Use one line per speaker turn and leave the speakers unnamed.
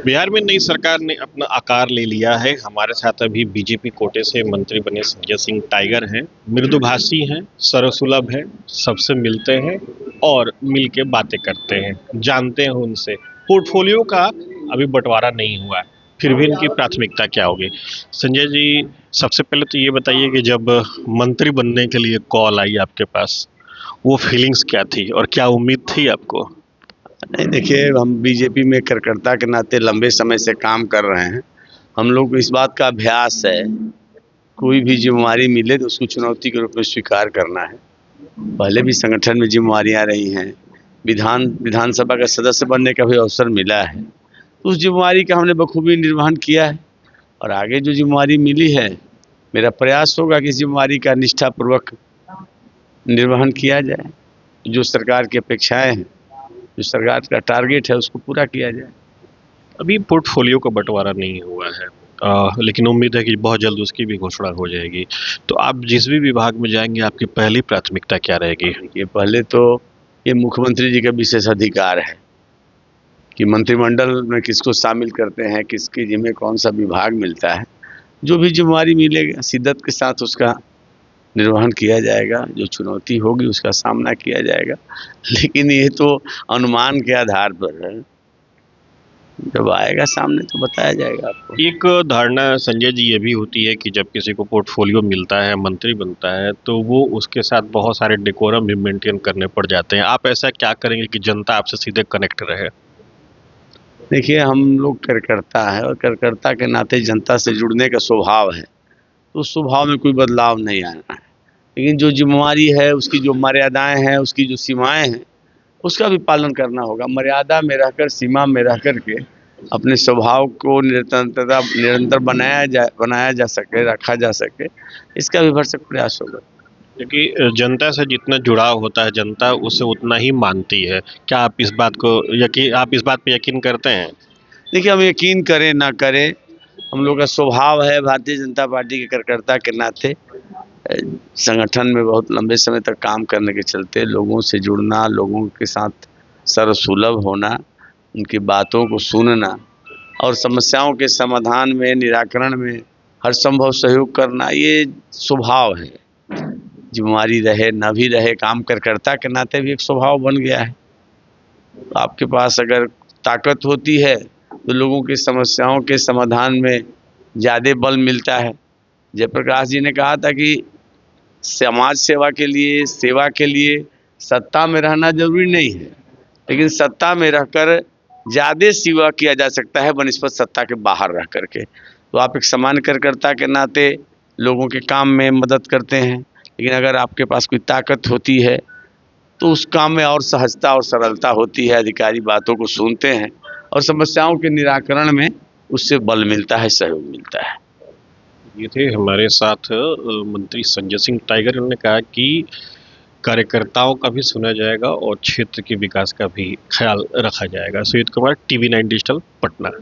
बिहार में नई सरकार ने अपना आकार ले लिया है। हमारे साथ अभी बीजेपी कोटे से मंत्री बने संजय सिंह टाइगर हैं। मृदुभाषी हैं, सर्वसुलभ हैं, सबसे मिलते हैं और मिल के बातें करते हैं, जानते हैं उनसे। पोर्टफोलियो का अभी बंटवारा नहीं हुआ है, फिर भी इनकी प्राथमिकता क्या होगी? संजय जी, सबसे पहले तो ये बताइए कि जब मंत्री बनने के लिए कॉल आई आपके पास, वो फीलिंग्स क्या थी और क्या उम्मीद थी आपको?
नहीं, देखिए, हम बीजेपी में कार्यकर्ता के नाते लंबे समय से काम कर रहे हैं। हम लोग को इस बात का अभ्यास है, कोई भी जिम्मेवारी मिले तो उसको चुनौती के रूप में स्वीकार करना है। पहले भी संगठन में जिम्मेवारियां रही हैं, विधानसभा का सदस्य बनने का भी अवसर मिला है, तो उस जिम्मेवारी का हमने बखूबी निर्वहन किया है। और आगे जो जिम्मेवारी मिली है, मेरा प्रयास होगा कि इस जिम्मेवारी का निष्ठापूर्वक निर्वहन किया जाए। जो सरकार की अपेक्षाएं हैं, जो सरकार का टारगेट है, उसको पूरा किया जाए।
अभी पोर्टफोलियो का बंटवारा नहीं हुआ है, लेकिन उम्मीद है कि बहुत जल्द उसकी भी घोषणा हो जाएगी। तो आप जिस भी विभाग में जाएंगे, आपकी पहली प्राथमिकता क्या रहेगी?
ये पहले तो ये मुख्यमंत्री जी का विशेष अधिकार है कि मंत्रिमंडल में किसको शामिल करते हैं, किसकी जिम्मे कौन सा विभाग मिलता है। जो भी जिम्मेवारी मिलेगा शिद्दत के साथ उसका निर्वहन किया जाएगा, जो चुनौती होगी उसका सामना किया जाएगा। लेकिन ये तो अनुमान के आधार पर है, जब आएगा सामने तो बताया जाएगा आपको।
एक धारणा संजय जी ये भी होती है कि जब किसी को पोर्टफोलियो मिलता है, मंत्री बनता है, तो वो उसके साथ बहुत सारे डेकोरम भी मेंटेन करने पड़ जाते हैं। आप ऐसा क्या करेंगे कि जनता आपसे सीधे कनेक्ट रहे?
देखिए, हम लोग कार्यकर्ता है और कार्यकर्ता के नाते जनता से जुड़ने का स्वभाव है, तो उस स्वभाव में कोई बदलाव नहीं आना है। लेकिन जो जिम्मेवारी है, उसकी जो मर्यादाएं हैं, उसकी जो सीमाएं हैं, उसका भी पालन करना होगा। मर्यादा में रहकर, सीमा में रह कर के अपने स्वभाव को निरंतर बनाया जा सके, रखा जा सके, इसका भी भरसक प्रयास होगा।
क्योंकि जनता से जितना जुड़ाव होता है, जनता उसे उतना ही मानती है। क्या आप इस बात पे यकीन करते हैं?
देखिए, हम यकीन करें ना करें, हम लोग का स्वभाव है भारतीय जनता पार्टी के कार्यकर्ता के नाते संगठन में बहुत लंबे समय तक काम करने के चलते लोगों से जुड़ना, लोगों के साथ सर्वसुलभ होना, उनकी बातों को सुनना और समस्याओं के समाधान में, निराकरण में हर संभव सहयोग करना, ये स्वभाव है। जिम्मेवारी रहे ना भी रहे, काम कार्यकर्ता के नाते भी एक स्वभाव बन गया है। तो आपके पास अगर ताकत होती है तो लोगों की समस्याओं के समाधान में ज़्यादा बल मिलता है। जयप्रकाश जी ने कहा था कि समाज सेवा के लिए सत्ता में रहना जरूरी नहीं है, लेकिन सत्ता में रहकर ज़्यादा सेवा किया जा सकता है बनिस्बत सत्ता के बाहर रह करके। तो आप एक सामान्य कार्यकर्ता के नाते लोगों के काम में मदद करते हैं, लेकिन अगर आपके पास कोई ताकत होती है तो उस काम में और सहजता और सरलता होती है। अधिकारी बातों को सुनते हैं और समस्याओं के निराकरण में उससे बल मिलता है, सहयोग मिलता है।
ये थे हमारे साथ मंत्री संजय सिंह टाइगर। उन्होंने कहा कि कार्यकर्ताओं का भी सुना जाएगा और क्षेत्र के विकास का भी ख्याल रखा जाएगा। Sujeet Kumar, TV 9 digital, Patna.